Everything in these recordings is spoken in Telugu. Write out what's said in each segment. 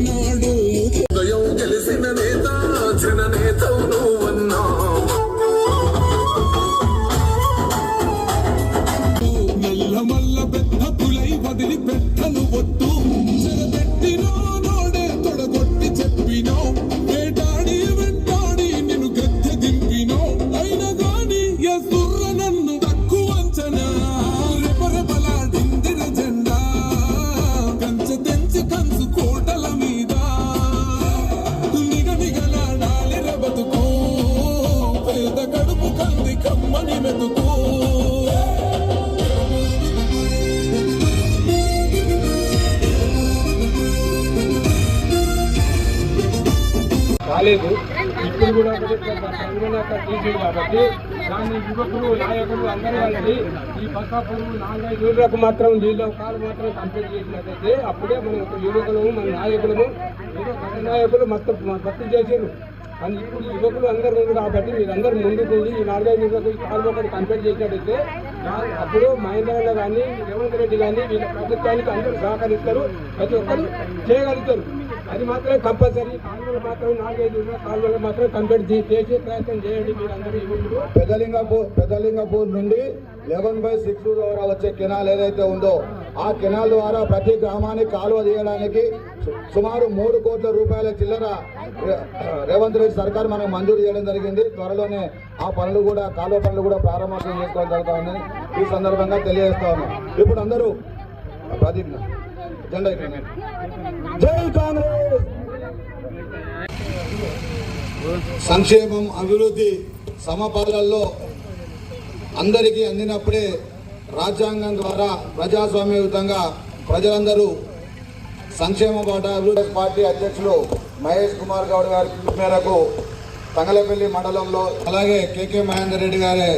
నాడు గెలిసిన నేత జననేతవు నువ్వన్నా మల్ల పెద్ద పులై వదిలి పెట్టను ఒట్టు చెరబెట్టినో నోడే తొడగొట్టి చెప్పినో వేటాడి వెంటాడి నిన్ను గద్దె దింపినో అయినా గాని ఎసుర్ర నన్ను తక్కువ అంచనా రెపరెపలాడిందిర జెండా కంచె తెంచి కంచు కోటల మీద నిగనిగలాడాలిర బతుకు పేద కడుపు కంది కమ్మని మెతుకు కాలేదు. ఇప్పుడు కూడా తీసేది కాబట్టి దాన్ని యువకులు నాయకులు అందరూ కలిసి ఈ బస్సాపూర్ 4-5 రోజులకు మాత్రం నీళ్ళ కాలు మాత్రం కంప్లీట్ చేసినట్టయితే అప్పుడే మనం ఒక యువకులము మన నాయకులము ఏదో గత నాయకులు మొత్తం భర్తీ చేసారు. అని ఇప్పుడు యువకులు అందరు ముందు కాబట్టి మీరందరూ ముందుకు ఈ 4-5 రోజులకు ఈ కాలు ఒకటి కంప్లీట్ చేసినట్టయితే అప్పుడు మహేంద్ర కానీ రేవంత్ రెడ్డి కానీ వీళ్ళ ప్రభుత్వానికి అందరూ సహకరిస్తారు, ప్రతి ఒక్కరు చేయగలుగుతారు. అది మాత్రమే కంపల్సరీ. కాలువలు మాత్రం 4-5 కాలువలు మాత్రం కంప్లీట్ చేసే ప్రయత్నం చేయండి మీరందరూ యువకులు. పెద్దలింగపూర్ నుండి 11/6 ద్వారా వచ్చే కెనాల్ ఏదైతే ఉందో ఆ కెనాల్ ద్వారా ప్రతి గ్రామానికి కాలువ తీయడానికి సుమారు 3 కోట్ల రూపాయల చిల్లర రేవంత్ రెడ్డి సర్కార్ మనకు మంజూరు చేయడం జరిగింది. త్వరలోనే ఆ పనులు కూడా కాలువ పనులు కూడా ప్రారంభోత్సవం చేసుకోవడం జరుగుతూ ఉందని ఈ సందర్భంగా తెలియజేస్తా ఉన్నాం. ఇప్పుడు అందరూ ప్రదీప్ జెండా జై కాంగ్రెస్. సంక్షేమం అభివృద్ధి సమపాలనలో అందరికీ అందినప్పుడే రాజ్యాంగం ద్వారా ప్రజాస్వామ్యయుతంగా ప్రజలందరూ సంక్షేమ బాట అభివృద్ధి పార్టీ అధ్యక్షులు మహేష్ కుమార్ గౌడ్ గారి పిలుపు మేరకు తంగలపల్లి మండలంలో అలాగే కేకే మహేందర్ రెడ్డి గారి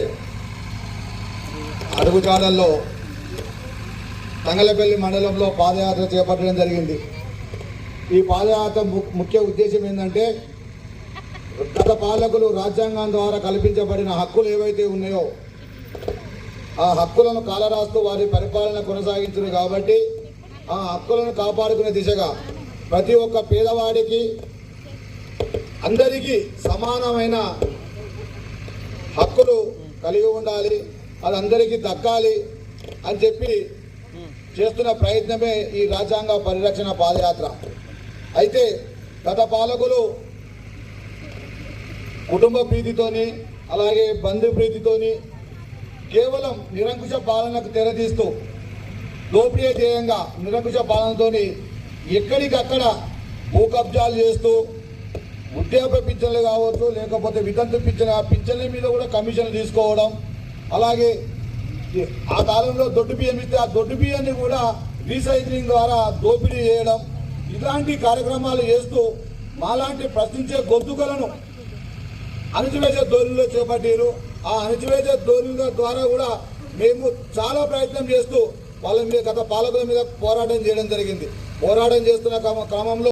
అడుగుజాడల్లో తంగలపల్లి మండలంలో పాదయాత్ర చేపట్టడం జరిగింది. ఈ పాదయాత్ర ముఖ్య ఉద్దేశం ఏంటంటే గత పాలకులు రాజ్యాంగం ద్వారా కల్పించబడిన హక్కులు ఏవైతే ఉన్నాయో ఆ హక్కులను కాలరాస్తూ వారి పరిపాలన కొనసాగించారు కాబట్టి ఆ హక్కులను కాపాడుకునే దిశగా ప్రతి ఒక్క పేదవాడికి అందరికీ సమానమైన హక్కులు కలిగి ఉండాలి, అది అందరికీ దక్కాలి అని చెప్పి చేస్తున్న ప్రయత్నమే ఈ రాజ్యాంగ పరిరక్షణ పాదయాత్ర. అయితే గత పాలకులు కుటుంబ ప్రీతితోని అలాగే బంధు ప్రీతితోని కేవలం నిరంకుశ పాలనకు తెరదీస్తూ దోపిడీ ధ్యేయంగా నిరంకుశ పాలనతోని ఎక్కడికక్కడ భూ కబ్జాలు చేస్తూ వృద్ధాప్య పింఛన్లు కావచ్చు లేకపోతే వితంతు పింఛన్ల మీద కూడా కమిషన్లు తీసుకోవడం, అలాగే ఆ కాలంలో దొడ్డు బియ్యం ఇస్తే ఆ దొడ్డు బియ్యాన్ని కూడా రీసైక్లింగ్ ద్వారా దోపిడీ చేయడం, ఇలాంటి కార్యక్రమాలు చేస్తూ మాలాంటి ప్రశ్నించే గొంతుకలను అణచివేసే ధోరణిలో చేపట్టారు. ఆ అణచివేసే ధోరణుల ద్వారా కూడా మేము చాలా ప్రయత్నం చేస్తూ వాళ్ళ మీద గత పాలకుల మీద పోరాటం చేయడం జరిగింది. పోరాటం చేస్తున్న క్రమంలో